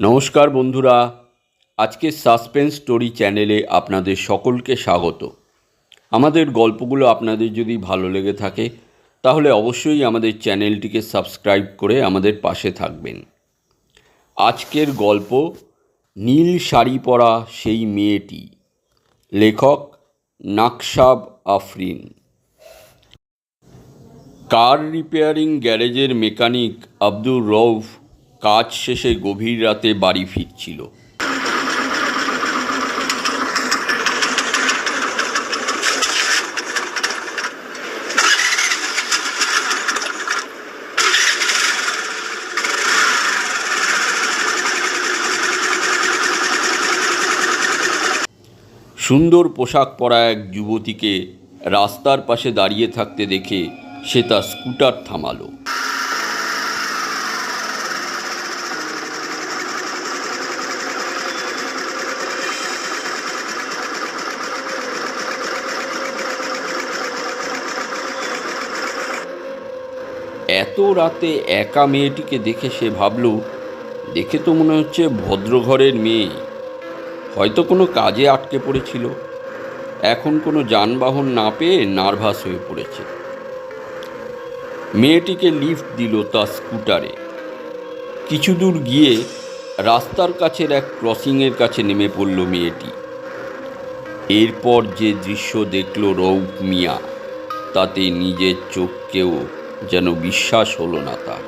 নমস্কার বন্ধুরা, আজকে সাসপেন্স স্টোরি চ্যানেলে আপনাদের সকলকে স্বাগত। আমাদের গল্পগুলো আপনাদের যদি ভালো লেগে থাকে তাহলে অবশ্যই আমাদের চ্যানেলটিকে সাবস্ক্রাইব করে আমাদের পাশে থাকবেন। আজকের গল্প নীল শাড়ি পরা সেই মেয়েটি, লেখক নাকশাব আফরিন। কার রিপেয়ারিং গ্যারেজের মেকানিক আব্দুর রউফ কাজ শেষে গভীর রাতে বাড়ি ফিরছিল। সুন্দর পোশাক পরা এক যুবতীকে রাস্তার পাশে দাঁড়িয়ে থাকতে দেখে সে তার স্কুটার থামালো। এত রাতে একা মেয়েটিকে দেখে সে ভাবল, দেখে তো মনে হচ্ছে ভদ্রঘরের মেয়ে, হয়তো কোনো কাজে আটকে পড়েছিল, এখন কোনো যানবাহন না পেয়ে নার্ভাস হয়ে পড়েছে। মেয়েটিকে লিফট দিল তার স্কুটারে। কিছু দূর গিয়ে রাস্তার কাছের এক ক্রসিংয়ের কাছে নেমে পড়ল মেয়েটি। এরপর যে দৃশ্য দেখল রউফ মিয়া, তাতে নিজের চোখকেও যেন বিশ্বাস হলো না তার।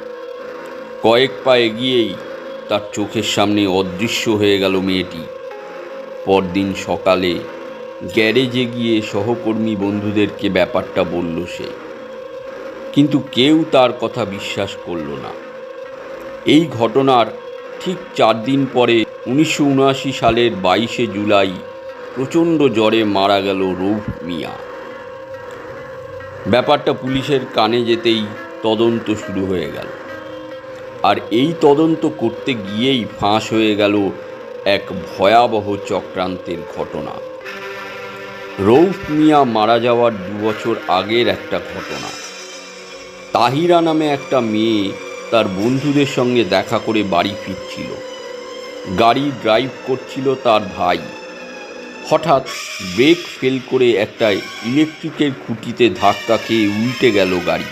কয়েক পা এগিয়েই তার চোখের সামনে অদৃশ্য হয়ে গেল মেয়েটি। পরদিন সকালে গ্যারেজে গিয়ে সহকর্মী বন্ধুদেরকে ব্যাপারটা বলল সে, কিন্তু কেউ তার কথা বিশ্বাস করল না। এই ঘটনার ঠিক 4 দিন পরে 1979 সালের 22শে জুলাই প্রচণ্ড জ্বরে মারা গেল রউফ মিয়া। ব্যাপারটা পুলিশের কানে যেতেই তদন্ত শুরু হয়ে গেল, আর এই তদন্ত করতে গিয়েই ফাঁস হয়ে গেল এক ভয়াবহ চক্রান্তের ঘটনা। রউফ মিয়া মারা যাওয়ার 2 বছর আগের একটা ঘটনা। তাহিরা নামে একটা মেয়ে তার বন্ধুদের সঙ্গে দেখা করে বাড়ি ফিরছিল। গাড়ি ড্রাইভ করছিল তার ভাই। হঠাৎ ব্রেক ফেল করে একটা ইলেকট্রিকের খুঁটিতে ধাক্কা খেয়ে উল্টে গেল গাড়ি।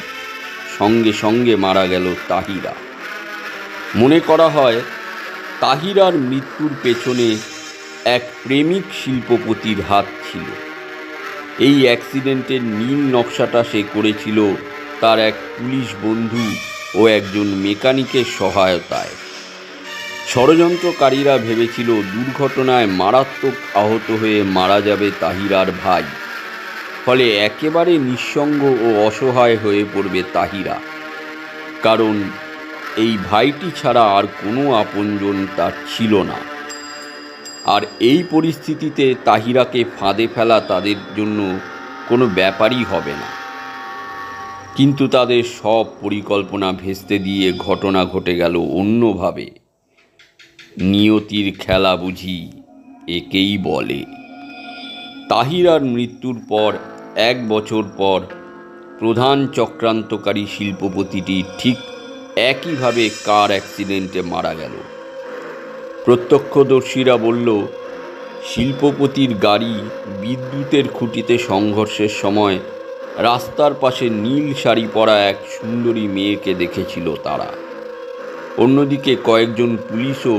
সঙ্গে সঙ্গে মারা গেল তাহিরা। মনে করা হয় তাহিরার মৃত্যুর পেছনে এক প্রেমিক শিল্পপতির হাত ছিল। এই অ্যাক্সিডেন্টের নীল নকশাটা সে করেছিল তার এক পুলিশ বন্ধু ও একজন মেকানিকের সহায়তায়। ষড়যন্ত্রকারীরা ভেবেছিল দুর্ঘটনায় মারাত্মক আহত হয়ে মারা যাবে তাহিরার ভাই, ফলে একেবারে নিঃসঙ্গ ও অসহায় হয়ে পড়বে তাহিরা, কারণ এই ভাইটি ছাড়া আর কোনো আপনজন তার ছিল না। আর এই পরিস্থিতিতে তাহিরাকে ফাঁদে ফেলা তাদের জন্য কোনো ব্যাপারই হবে না। কিন্তু তাদের সব পরিকল্পনা ভেস্তে দিয়ে ঘটনা ঘটে গেল অন্যভাবে। নিয়তির খেলা বুঝি একেই বলে। তাহিরার মৃত্যুর পর 1 বছর পর প্রধান চক্রান্তকারী শিল্পপতিটি ঠিক একইভাবে কার অ্যাক্সিডেন্টে মারা গেল। প্রত্যক্ষদর্শীরা বলল, শিল্পপতির গাড়ি বিদ্যুতের খুঁটিতে সংঘর্ষের সময় রাস্তার পাশে নীল শাড়ি পরা এক সুন্দরী মেয়েকে দেখেছিল তারা। অন্যদিকে কয়েকজন পুলিশও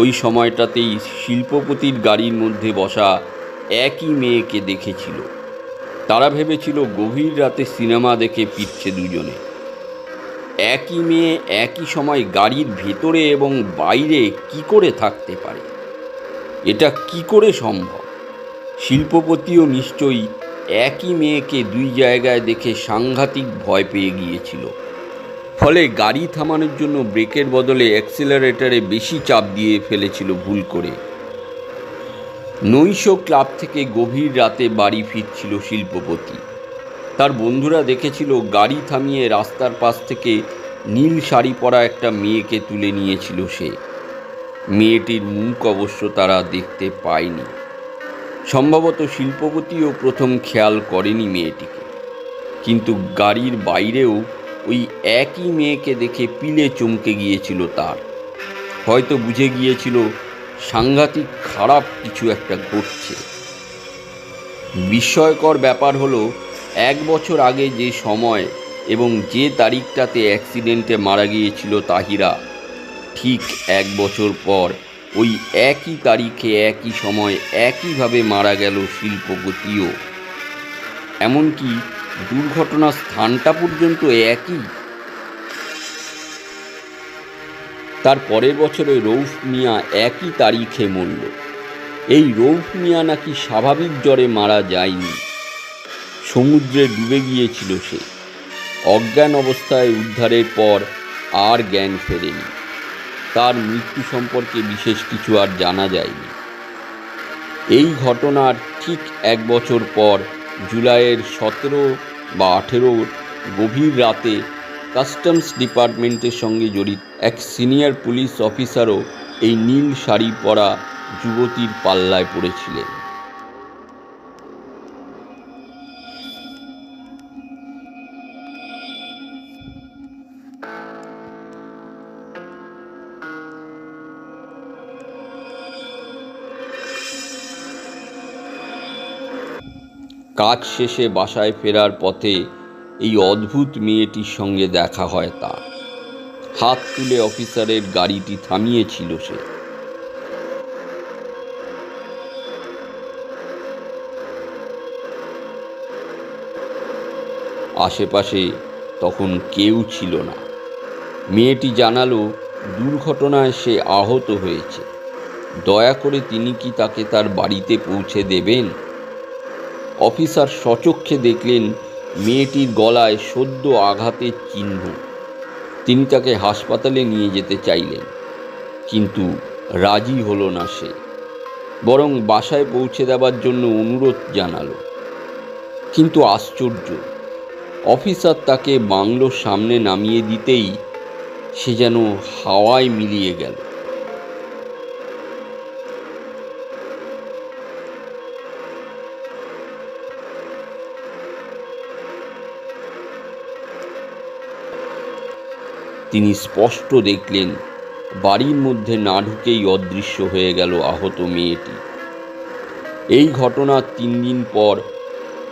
ওই সময়টাতেই শিল্পপতির গাড়ির মধ্যে বসা একই মেয়েকে দেখেছিল। তারা ভেবেছিল গভীর রাতে সিনেমা দেখে ফিরছে দুজনে। একই মেয়ে একই সময় গাড়ির ভেতরে এবং বাইরে কি করে থাকতে পারে? এটা কি করে সম্ভব? শিল্পপতিও নিশ্চয়ই একই মেয়েকে 2 জায়গায় দেখে সাংঘাতিক ভয় পেয়ে গিয়েছিল। ফলে গাড়ি থামানোর জন্য ব্রেকের বদলে অ্যাক্সিলারেটরে বেশি চাপ দিয়ে ফেলেছিল ভুল করে। নৈশ ক্লাব থেকে গভীর রাতে বাড়ি ফিরছিল শিল্পপতি। তার বন্ধুরা দেখেছিল গাড়ি থামিয়ে রাস্তার পাশ থেকে নীল শাড়ি পরা একটা মেয়েকে তুলে নিয়েছিল সে। মেয়েটির মুখ অবশ্য তারা দেখতে পায়নি। সম্ভবত শিল্পপতিও প্রথম খেয়াল করেনি মেয়েটিকে, কিন্তু গাড়ির বাইরেও ওই একই মেয়েকে দেখে পিলে চমকে গিয়েছিল তার। হয়তো বুঝে গিয়েছিল সাংঘাতিক খারাপ কিছু একটা ঘটছে। বিস্ময়কর ব্যাপার হলো, 1 বছর আগে যে সময় এবং যে তারিখটাতে অ্যাক্সিডেন্টে মারা গিয়েছিল তাহিরা, ঠিক 1 বছর পর ওই একই তারিখে একই সময় একইভাবে মারা গেল শিল্পপতিও। এমনকি দুর্ঘটনার স্থানটা পর্যন্ত একই। তার পরের বছরে রউফ মিয়া একই তারিখে মরল। এই রউফ মিয়া নাকি স্বাভাবিক জ্বরে মারা যায়নি, সমুদ্রে ডুবে গিয়েছিল সে। অজ্ঞান অবস্থায় উদ্ধারের পর আর জ্ঞান ফেরেনি। তার মৃত্যু সম্পর্কে বিশেষ কিছু আর জানা যায়নি। এই ঘটনার ঠিক 1 বছর পর জুলাইয়ের 17 বা 18 গভীর রাতে কাস্টমস ডিপার্টমেন্টের সঙ্গে জড়িত এক সিনিয়র পুলিশ অফিসারও এই নীল শাড়ি পরা যুবতীর পাল্লায় পড়েছিলেন। কাজ শেষে বাসায় ফেরার পথে এই অদ্ভুত মেয়েটির সঙ্গে দেখা হয় তার। হাত তুলে অফিসারের গাড়িটি থামিয়েছিল সে। আশেপাশে তখন কেউ ছিল না। মেয়েটি জানালো দুর্ঘটনায় সে আহত হয়েছে, দয়া করে তিনি কি তাকে তার বাড়িতে পৌঁছে দেবেন। অফিসার সচক্ষে দেখলেন মেয়েটির গলায় সদ্য আঘাতের চিহ্ন। তিনি তাকে হাসপাতালে নিয়ে যেতে চাইলেন, কিন্তু রাজি হলো না সে, বরং বাসায় পৌঁছে দেওয়ার জন্য অনুরোধ জানালো। কিন্তু আশ্চর্য, অফিসার তাকে বাংলোর সামনে নামিয়ে দিতেই সে যেন হাওয়ায় মিলিয়ে গেল। তিনি স্পষ্ট দেখলেন বাড়ির মধ্যে না ঢুকেই অদৃশ্য হয়ে গেল আহত মেয়েটি। এই ঘটনার 3 দিন পর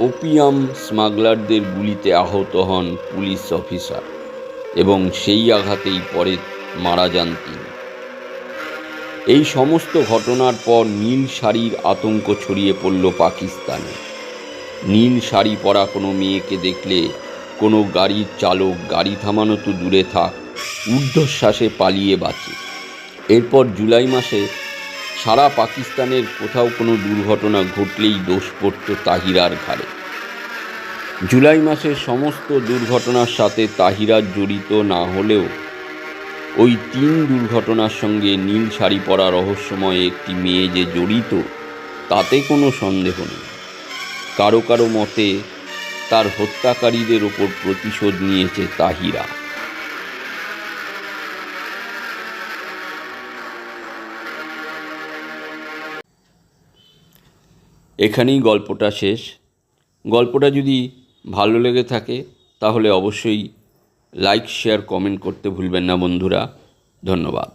ওপিয়াম স্মাগলারদের গুলিতে আহত হন পুলিশ অফিসার, এবং সেই আঘাতেই পরে মারা যান তিনি। এই সমস্ত ঘটনার পর নীল শাড়ির আতঙ্ক ছড়িয়ে পড়ল পাকিস্তানে। নীল শাড়ি পরা কোনো মেয়েকে দেখলে কোনো গাড়ির চালক গাড়ি থামানো তো দূরে থাক, ঊর্ধ্বশ্বাসে পালিয়ে বাঁচে। এরপর জুলাই মাসে সারা পাকিস্তানের কোথাও কোনো দুর্ঘটনা ঘটলেই দোষ পড়ত তাহিরার ঘাড়ে। জুলাই মাসের সমস্ত দুর্ঘটনার সাথে তাহিরা জড়িত না হলেও ওই 3 দুর্ঘটনার সঙ্গে নীল শাড়ি পরা রহস্যময় একটি মেয়ে যে জড়িত, তাতে কোনো সন্দেহ নেই। কারো কারো মতে তার হত্যাকারীদের ওপর প্রতিশোধ নিয়েছে তাহিরা। এখানেই গল্পটা শেষ। গল্পটা যদি ভালো লেগে থাকে তাহলে অবশ্যই লাইক, শেয়ার, কমেন্ট করতে ভুলবেন না বন্ধুরা। ধন্যবাদ।